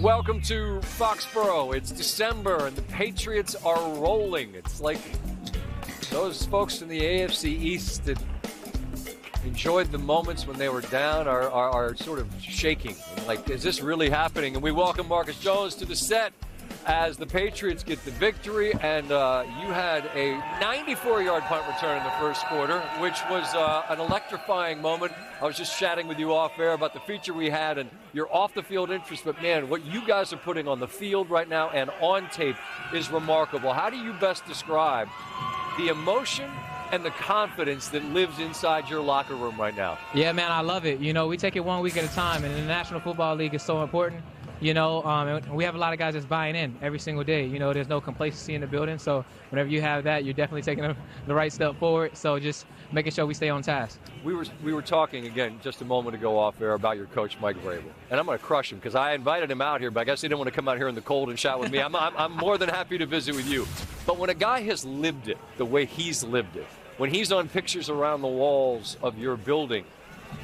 Welcome to Foxborough. It's December and the Patriots are rolling. It's like those folks in the AFC East that enjoyed the moments when they were down are sort of shaking. Like, is this really happening? And we welcome Marcus Jones to the set as the Patriots get the victory. And you had a 94-yard punt return in the first quarter, which was an electrifying moment. I was just chatting with you off air about the feature we had and your off-the-field interest. But, man, what you guys are putting on the field right now and on tape is remarkable. How do you best describe the emotion and the confidence that lives inside your locker room right now? Yeah, man, I love it. You know, we take it 1 week at a time, and the National Football League is so important. You know, we have a lot of guys that's buying in every single day. You know, there's no complacency in the building. So whenever you have that, you're definitely taking the right step forward. So just making sure we stay on task. We were talking, again, just a moment ago off air about your coach, Mike Vrabel. And I'm going to crush him because I invited him out here, but I guess he didn't want to come out here in the cold and chat with me. I'm more than happy to visit with you. But when a guy has lived it the way he's lived it, when he's on pictures around the walls of your building,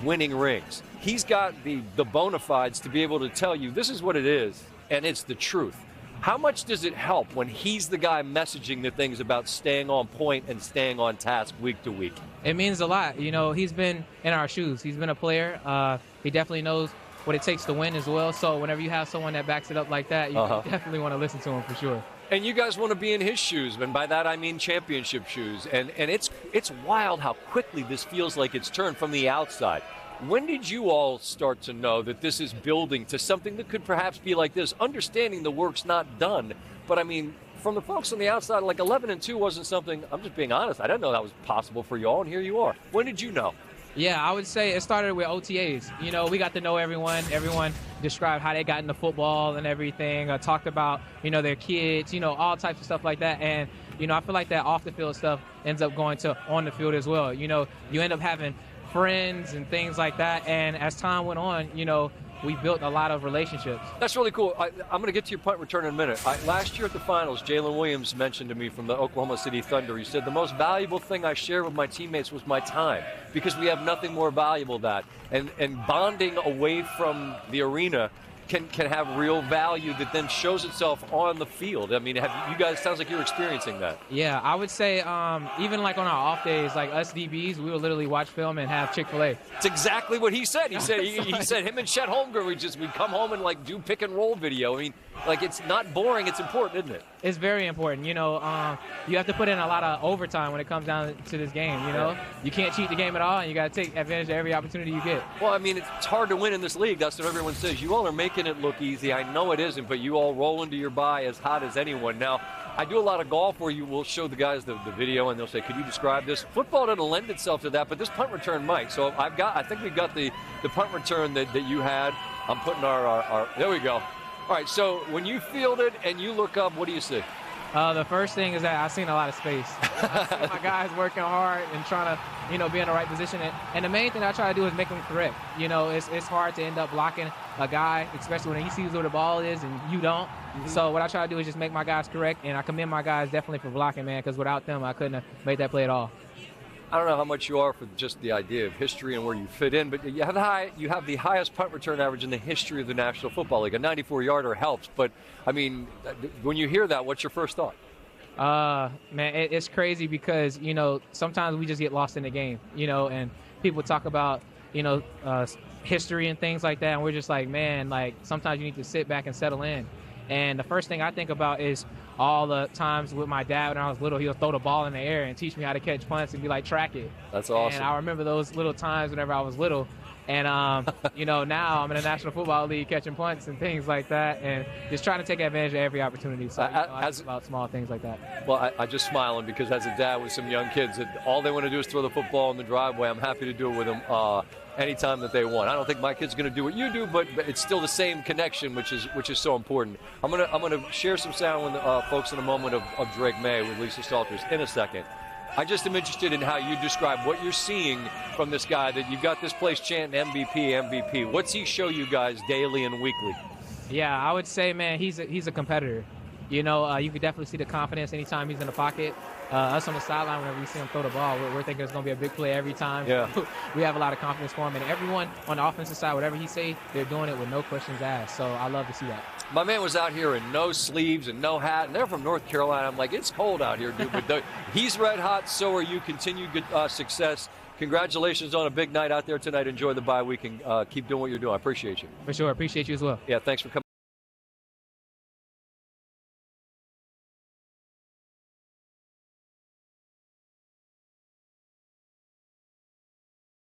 winning rings, he's got the bona fides to be able to tell you this is what it is, and it's the truth. How much does it help when he's the guy messaging the things about staying on point and staying on task week to week? It means a lot. You know, he's been in our shoes. He's been a player. He definitely knows what it takes to win as well. So whenever you have someone that backs it up like that, you definitely want to listen to him for sure. And you guys want to be in his shoes, and by that I mean championship shoes. And it's wild how quickly this feels like it's turned from the outside. When did you all start to know that this is building to something that could perhaps be like this? Understanding the work's not done, but I mean, from the folks on the outside, like 11-2 wasn't something, I'm just being honest, I didn't know that was possible for you all, and here you are. When did you know? Yeah, I would say it started with OTAs. You know, we got to know everyone. Everyone described how they got into football and everything, talked about, you know, their kids, you know, all types of stuff like that. And, you know, I feel like that off-the-field stuff ends up going to on the field as well. You know, you end up having friends and things like that. And as time went on, you know, we built a lot of relationships. That's really cool. I'm going to get to your punt return in a minute. Last year at the finals, Jalen Williams mentioned to me from the Oklahoma City Thunder, he said, the most valuable thing I shared with my teammates was my time, because we have nothing more valuable than that. And bonding away from the arena can have real value that then shows itself on the field. I mean, you guys, sounds like you're experiencing that. Yeah, I would say even like on our off days, like us DBs, we will literally watch film and have Chick-fil-A. It's exactly what he said. He said he said him and Chet Holmgren we'd come home and like do pick and roll video. I mean, like, it's not boring, it's important, isn't it? It's very important. You know, you have to put in a lot of overtime when it comes down to this game, you know? You can't cheat the game at all, and you got to take advantage of every opportunity you get. Well, I mean, it's hard to win in this league. That's what everyone says. You all are making it look easy. I know it isn't, but you all roll into your bye as hot as anyone. Now, I do a lot of golf where you will show the guys the video, and they'll say, could you describe this? Football doesn't lend itself to that, but this punt return might. So I think we've got the punt return that you had. I'm putting our there we go. All right, so when you field it and you look up, what do you see? The first thing is that I've seen a lot of space. I see my guys working hard and trying to, you know, be in the right position. And the main thing I try to do is make them correct. You know, it's hard to end up blocking a guy, especially when he sees where the ball is and you don't. Mm-hmm. So what I try to do is just make my guys correct, and I commend my guys definitely for blocking, man, because without them, I couldn't have made that play at all. I don't know how much you are for just the idea of history and where you fit in, but you have the highest punt return average in the history of the National Football League. A 94-yarder helps, but, I mean, when you hear that, what's your first thought? Man, it's crazy because, you know, sometimes we just get lost in the game, you know, and people talk about, you know, history and things like that, and we're just like, man, like, sometimes you need to sit back and settle in. And the first thing I think about is all the times with my dad when I was little, he would throw the ball in the air and teach me how to catch punts and be like, track it. That's awesome. And I remember those little times whenever I was little. And, you know, now I'm in the National Football League catching punts and things like that, and just trying to take advantage of every opportunity. So I think about small things like that. Well, I just smiling because as a dad with some young kids, all they want to do is throw the football in the driveway. I'm happy to do it with them anytime that they want. I don't think my kid's going to do what you do, but it's still the same connection, which is so important. I'm gonna share some sound with folks in a moment of Drake May with Lisa Salters in a second. I just am interested in how you describe what you're seeing from this guy that you've got this place chanting MVP, MVP. What's he show you guys daily and weekly? Yeah, I would say, man, he's a competitor. You know, you could definitely see the confidence anytime he's in the pocket. us on the sideline, whenever we see him throw the ball, we're thinking it's going to be a big play every time. Yeah. So we have a lot of confidence for him. And everyone on the offensive side, whatever he say, they're doing it with no questions asked. So I love to see that. My man was out here in no sleeves and no hat, and they're from North Carolina. I'm like, it's cold out here, dude. But he's red hot, so are you. Continued good success. Congratulations on a big night out there tonight. Enjoy the bye week and keep doing what you're doing. I appreciate you. For sure. Appreciate you as well. Yeah, thanks for coming.